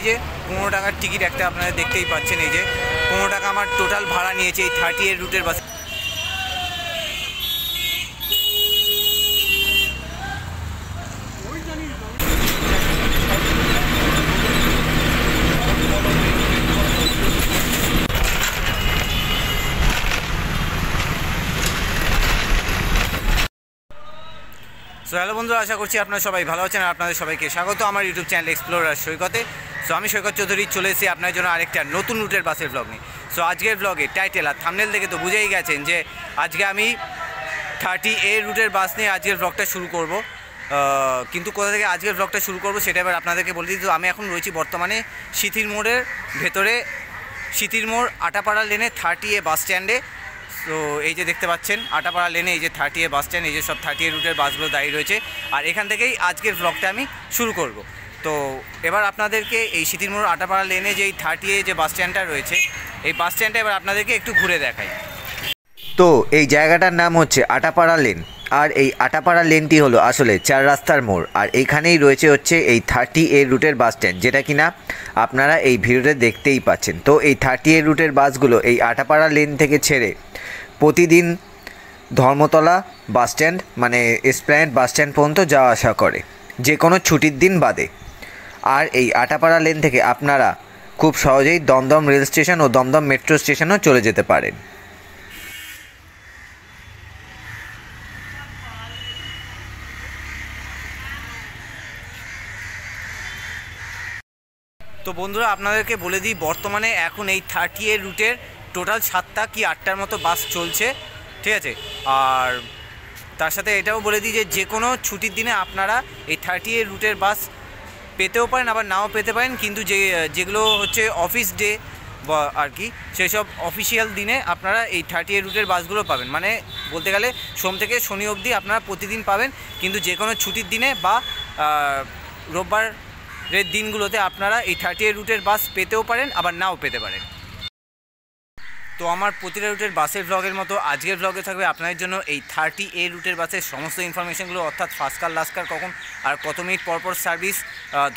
এই যে 15 টাকার টিকিট একটা আপনারা দেখতেই পাচ্ছেন। এই যে 15 টাকা আমার টোটাল ভাড়া নিয়েছে এই 38 রুটের বাসে। সো হ্যালো বন্ধুরা, আশা করছি আপনারা সবাই ভালো আছেন। আর আপনাদের সবাইকে স্বাগত আমার ইউটিউব চ্যানেল এক্সপ্লোরার সৈকতে। সো আমি সৈকত চৌধুরী চলে এসেছি আপনার জন্য আরেকটা নতুন রুটের বাসের ব্লগ নিয়ে। সো আজকের ব্লগে টাইটেল আর থাম্বনেল দেখে তো বুঝেই গেছেন যে আজকে আমি 30A রুটের বাস নিয়ে আজকের ব্লগটা শুরু করব। কিন্তু কোথা থেকে আজকের ব্লগটা শুরু করব সেটা এবার আপনাদেরকে বলে দিই। তো আমি এখন রয়েছি বর্তমানে সিথির মোড়ের ভেতরে, সিথির মোড় আটাপাড়া লেনে 30A বাস স্ট্যান্ডে। তো এই যে দেখতে পাচ্ছেন আটাপাড়া লেনে এই যে 30A বাস স্ট্যান্ড, এই যে সব 30A রুটের বাসগুলো দাঁড়িয়ে রয়েছে। আর এখান থেকেই আজকের ব্লগটা আমি শুরু করব। তো এবার আপনাদেরকে এই সিথির মোড় আটাপাড়া লেনে যে 30A যে বাস স্ট্যান্ডটা রয়েছে, এই বাস স্ট্যান্ডটা এবার আপনাদেরকে একটু ঘুরে দেখাই। তো এই জায়গাটার নাম হচ্ছে আটাপাড়া লেন। আর এই আটাপাড়া লেনটি হলো আসলে 4 রাস্তার মোড়। আর এইখানেই রয়েছে হচ্ছে এই 30A রুটের বাস স্ট্যান্ড, যেটা কিনা আপনারা এই ভিডিওতে দেখতেই পাচ্ছেন। তো এই 30A রুটের বাসগুলো এই আটাপাড়া লেন থেকে ছেড়ে প্রতিদিন ধর্মতলা বাস স্ট্যান্ড মানে এসপ্ল্যানেড বাস স্ট্যান্ড পর্যন্ত যাওয়া আসা করে, যে কোনো ছুটির দিন বাদে। আর এই আটাপাড়া লেন থেকে আপনারা খুব সহজেই দমদম রেল স্টেশন ও দমদম মেট্রো স্টেশনও চলে যেতে পারেন। তো বন্ধুরা আপনাদেরকে বলে দিই, বর্তমানে এখন এই 30A রুটের টোটাল 7টা কি 8টার মতো বাস চলছে, ঠিক আছে। আর তার সাথে এটাও বলে দিই যে কোনো ছুটির দিনে আপনারা এই 30A রুটের বাস পেতেও পারেন, আবার নাও পেতে পারেন। কিন্তু যেগুলো হচ্ছে অফিস ডে বা আর কি, সেই সব অফিসিয়াল দিনে আপনারা এই 30A রুটের বাসগুলো পাবেন। মানে বলতে গেলে সোম থেকে শনি অবধি আপনারা প্রতিদিন পাবেন। কিন্তু যে কোনো ছুটির দিনে বা রোববারের দিনগুলোতে আপনারা এই 30A রুটের বাস পেতেও পারেন, আবার নাও পেতে পারেন। তো আমার প্রতিটা রুটের বাসের ব্লগের মতো আজকের ব্লগে থাকবে আপনাদের জন্য এই 30A রুটের বাসের সমস্ত ইনফরমেশনগুলো, অর্থাৎ ফার্স্ট কার লাস্ট কার কখন আর কত মিনিট পরপর সার্ভিস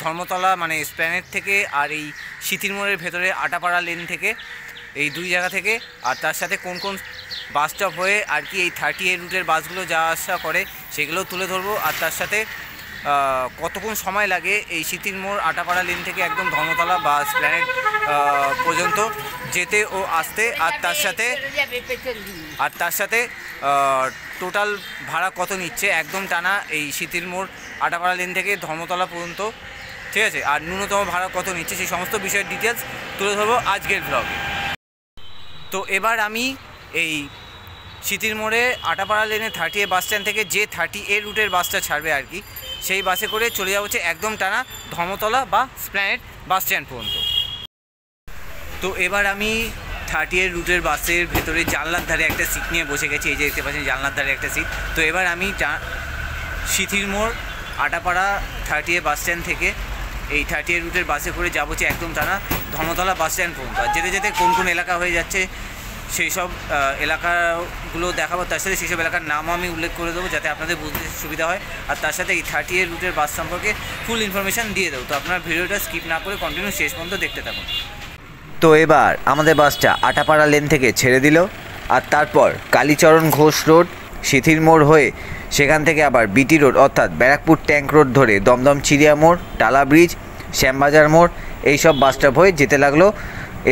ধর্মতলা মানে এসপ্ল্যানেড থেকে আর এই সিথির মোড়ের ভেতরে আটাপাড়া লেন থেকে, এই দুই জায়গা থেকে। আর তার সাথে কোন কোন বাস স্টপ হয়ে আর কি এই 30A রুটের বাসগুলো যাওয়া আসা করে সেগুলোও তুলে ধরবো। আর তার সাথে কতক্ষণ সময় লাগে এই সিথির মোড় আটাপাড়া লেন থেকে একদম ধর্মতলা বা এসপ্ল্যানেড পর্যন্ত যেতে ও আসতে। আর তার সাথে টোটাল ভাড়া কত নিচ্ছে একদম টানা এই সিথির মোড় আটাপাড়া লেন থেকে ধর্মতলা পর্যন্ত, ঠিক আছে। আর ন্যূনতম ভাড়া কত নিচ্ছে সেই সমস্ত বিষয়ের ডিটেলস তুলে ধরবো আজকের ব্লগে। তো এবার আমি এই সিথির মোড়ে আটাপাড়া লেনে 30A বাস স্ট্যান্ড থেকে যে 30A রুটের বাসটা ছাড়বে আর কি, সেই বাসে করে চলে যাওয়া হচ্ছে একদম টানা ধর্মতলা বা এসপ্ল্যানেড বাস স্ট্যান্ড পর্যন্ত। তো এবার আমি 30A রুটের বাসের ভেতরে জানলার ধারে একটা সিট নিয়ে বসে গেছি। এই যে দেখতে পাচ্ছেন জানলার ধারে একটা সিট। তো এবার আমি সিথির মোড় আটাপাড়া 30A বাস স্ট্যান্ড থেকে এই 30A রুটের বাসে করে যাবো হচ্ছে একদম টানা ধর্মতলা বাস স্ট্যান্ড পর্যন্ত। আর যেতে যেতে কোন কোন এলাকা হয়ে যাচ্ছে সেই সব এলাকাগুলো দেখাবো। তার সাথে সেই সব এলাকার নামও আমি উল্লেখ করে দেবো যাতে আপনাদের বুঝতে সুবিধা হয়। আর তার সাথে এই 30A রুটের বাস সম্পর্কে ফুল ইনফরমেশান দিয়ে দেবো। তো আপনারা ভিডিওটা স্কিপ না করে কন্টিনিউ শেষ পর্যন্ত দেখতে থাকুন। তো এবার আমাদের বাসটা আটাপাড়া লেন থেকে ছেড়ে দিল। আর তারপর কালীচরণ ঘোষ রোড, সিথির মোড় হয়ে সেখান থেকে আবার বিটি রোড অর্থাৎ ব্যারাকপুর ট্যাঙ্ক রোড ধরে দমদম চিড়িয়া মোড়, টালা ব্রিজ, শ্যামবাজার মোড় এইসব বাস স্টপ হয়ে যেতে লাগলো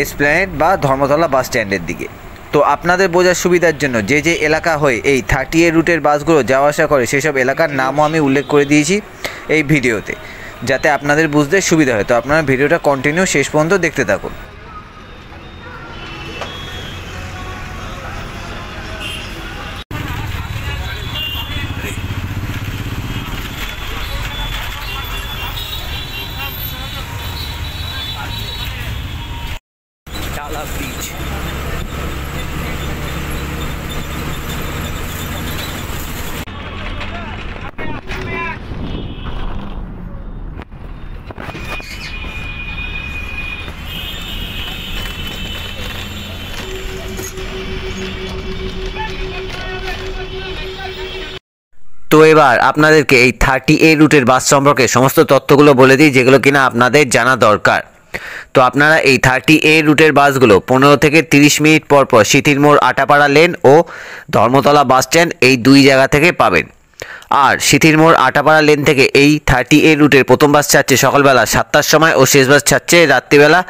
এসপ্ল্যানেড বা ধর্মতলা বাস স্ট্যান্ডের দিকে। তো আপনাদের বোঝার সুবিধার জন্য যে যে এলাকা হয়ে এই 30A রুটের বাসগুলো যাওয়া আসা করে সেসব এলাকার নামও আমি উল্লেখ করে দিয়েছি এই ভিডিওতে, যাতে আপনাদের বুঝতে সুবিধা হয়। তো আপনারা ভিডিওটা কন্টিনিউ শেষ পর্যন্ত দেখতে থাকুন। টালা ব্রিজ, তো এবার আপনাদেরকে এই 30A রুটের বাস সম্পর্কে সমস্ত তথ্যগুলো বলে দিই যেগুলো কিনা আপনাদের জানা দরকার। তো আপনারা এই 30A রুটের বাসগুলো 15 থেকে 30 মিনিট পর পর সিথির মোড় আটাপাড়া লেন ও ধর্মতলা বাস স্ট্যান্ড এই দুই জায়গা থেকে পাবেন। আর সিথির মোড় আটাপাড়া লেন থেকে এই 30A রুটের প্রথম বাস ছাড়ছে সকালবেলা 7টার সময় ও শেষ বাস ছাড়ছে রাত্রিবেলা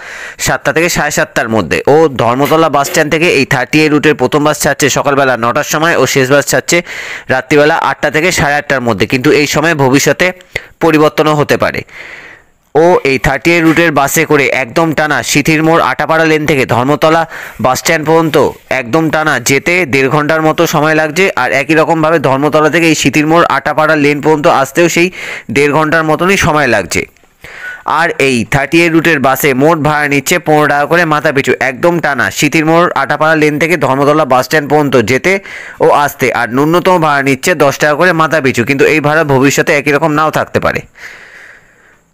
7টা থেকে 7:30টার মধ্যে। ও ধর্মতলা বাস স্ট্যান্ড থেকে এই 30A রুটের প্রথম বাস ছাড়ছে সকালবেলা 9টার সময় ও শেষ বাস ছাড়ছে রাত্রিবেলা 8টা থেকে 8:30টার মধ্যে, কিন্তু এই সময় ভবিষ্যতে পরিবর্তনও হতে পারে। ও এই 30A রুটের বাসে করে একদম টানা সিথির মোড় আটাপাড়া লেন থেকে ধর্মতলা বাস স্ট্যান্ড পর্যন্ত একদম টানা যেতে 1.5 ঘন্টার মতো সময় লাগছে। আর একই রকমভাবে ধর্মতলা থেকে এই সিথির মোড় আটাপাড়া লেন পর্যন্ত আসতেও সেই 1.5 ঘন্টার মতনই সময় লাগছে। আর এই 30A রুটের বাসে মোট ভাড়া নিচ্ছে 15 টাকা করে মাথা পিছু, একদম টানা সিথির মোড় আটাপাড়া লেন থেকে ধর্মতলা বাস স্ট্যান্ড পর্যন্ত যেতে ও আসতে। আর ন্যূনতম ভাড়া নিচ্ছে 10 টাকা করে মাথা পিছু, কিন্তু এই ভাড়া ভবিষ্যতে একই রকম নাও থাকতে পারে।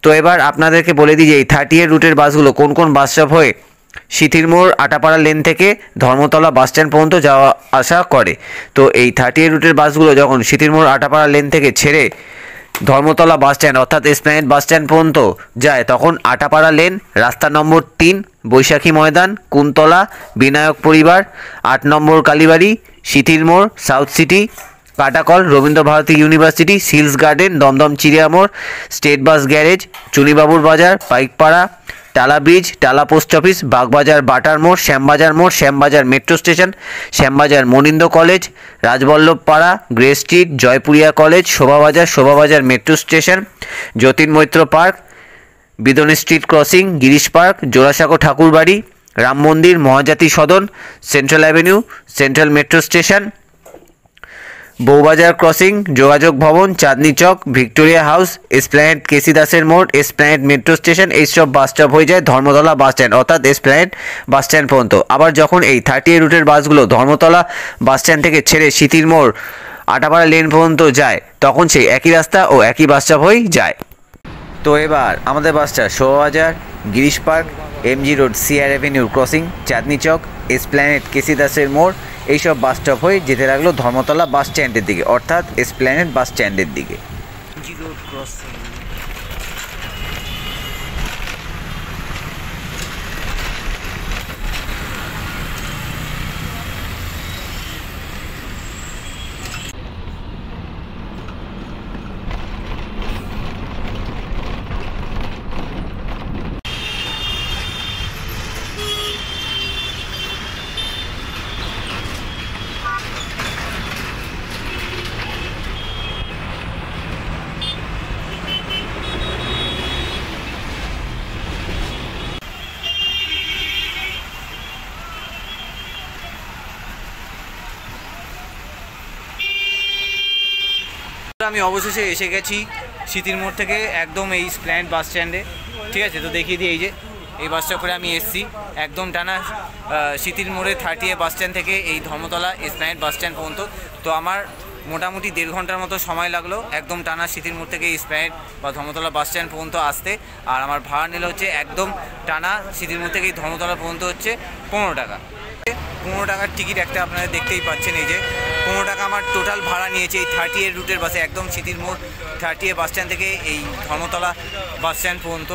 তো এবার আপনাদেরকে বলে দিই যে এই 30A রুটের বাসগুলো কোন কোন বাস স্টপ হয়ে সিথির মোড় আটাপাড়া লেন থেকে ধর্মতলা বাস স্ট্যান্ড পর্যন্ত যাওয়া আসা করে। তো এই 30A রুটের বাসগুলো যখন সিথির মোড় আটাপাড়া লেন থেকে ছেড়ে ধর্মতলা বাস স্ট্যান্ড অর্থাৎ এসপ্ল্যানেড বাস স্ট্যান্ড পর্যন্ত যায়, তখন আটাপাড়া লেন, রাস্তা নম্বর 3, বৈশাখী ময়দান, কুন্তলা, বিনায়ক পরিবার, 8 নম্বর কালীবাড়ি, সিথির মোড়, south city, Katakal, Rabindrabharati university, Seals garden, Dumdum Chiriamore, state bus garage, চুনিবাবুর বাজার, Paikpara, Tala bridge, Tala post office, Bagbazar বাটার মোড়, শ্যামবাজার মোড়, Shyambazar metro station, Shyambazar Manindra college, Rajballabh Para, grey street, Jaipuria college, Shobhabazar metro station, Jatin Maitra park, Beadon street crossing, Girish park, Jorasanko Thakurbari, Ram Mandir, Mahajati Sadan, central avenue, central metro station, Bowbazar crossing, যোগাযোগ Bhavan, Chandni Chowk, Victoria house, Esplanade KC দাসের মোড়, Esplanade metro station, এইসব bus stop হয়ে যায় Dharmatala bus stand অর্থাৎ এসপ্ল্যানেড বাস স্ট্যান্ড পর্যন্ত। আবার যখন এই 30A রুটের বাসগুলো ধর্মতলা বাস স্ট্যান্ড থেকে ছেড়ে সিথির মোড় আটাপাড়া লেন পর্যন্ত যায়, তখন সেই একই রাস্তা ও একই বাস স্টপ হয়েই যায়। তো এবার আমাদের বাসটা Shobhabazar, Girish park, MG road, CR avenue crossing, Chandni Chowk, Esplanade KC দাসের মোড় এইসব বাস স্টপ হয়ে যেতে লাগলো ধর্মতলা বাস স্ট্যান্ডের দিকে অর্থাৎ এসপ্ল্যানেড বাস স্ট্যান্ডের দিকে। আমি অবশেষে এসে গেছি সিথির মোড় থেকে একদম এই এসপ্ল্যানেড বাস স্ট্যান্ডে, ঠিক আছে। তো দেখিয়ে দিই, এই যে এই বাসটা করে আমি এসেছি একদম টানা সিথির মোড়ে 30A বাস স্ট্যান্ড থেকে এই ধর্মতলা এসপ্ল্যানেড বাস স্ট্যান্ড পর্যন্ত। তো আমার মোটামুটি 1.5 ঘন্টার মতো সময় লাগলো একদম টানা সিথির মোড় থেকে এসপ্ল্যানেড বা ধর্মতলা বাস স্ট্যান্ড পর্যন্ত আসতে। আর আমার ভাড়া নিল হচ্ছে একদম টানা সিথির মোড় থেকে এই ধর্মতলা পর্যন্ত হচ্ছে 15 টাকা। 15 টাকার টিকিট একটা আপনারা দেখতেই পাচ্ছেন, এই যে 15 টাকা আমার টোটাল ভাড়া নিয়েছে এই 30A রুটের বাসে একদম সিথির মোড় 30A বাস স্ট্যান্ড থেকে এই ধর্মতলা বাস স্ট্যান্ড পর্যন্ত।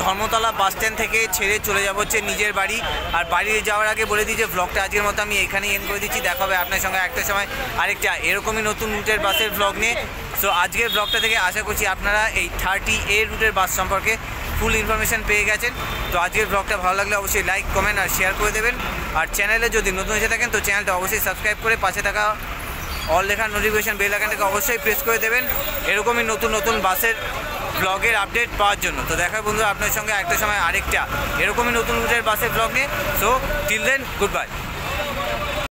ধর্মতলা বাস স্ট্যান্ড থেকে ছেড়ে চলে যাব হচ্ছে নিজের বাড়ি। আর বাড়ি যাওয়ার আগে বলে দিই যে ব্লগটা আজকের মতো আমি এখানেই এন্ড করে দিচ্ছি। দেখা হবে আপনার সঙ্গে একটা সময় আরেকটা এরকমই নতুন রুটের বাসের ব্লগ নিয়ে। সো আজকের ব্লগটা থেকে আশা করছি আপনারা এই 30A রুটের বাস সম্পর্কে ফুল ইনফরমেশান পেয়ে গেছেন। তো আজকের ব্লগটা ভালো লাগলে অবশ্যই লাইক, কমেন্ট আর শেয়ার করে দেবেন। আর চ্যানেলে যদি নতুন এসে থাকেন তো চ্যানেলটা অবশ্যই সাবস্ক্রাইব করে পাশে থাকা অল লেখার নোটিফিকেশান বেল আইকনটাকে অবশ্যই প্রেস করে দেবেন এরকমই নতুন নতুন বাসের ব্লগের আপডেট পাওয়ার জন্য। তো দেখা বন্ধুরা আপনার সঙ্গে একটা সময় আরেকটা এরকমই নতুন রুটের বাসের ব্লগ নিয়ে। So till then, good bye.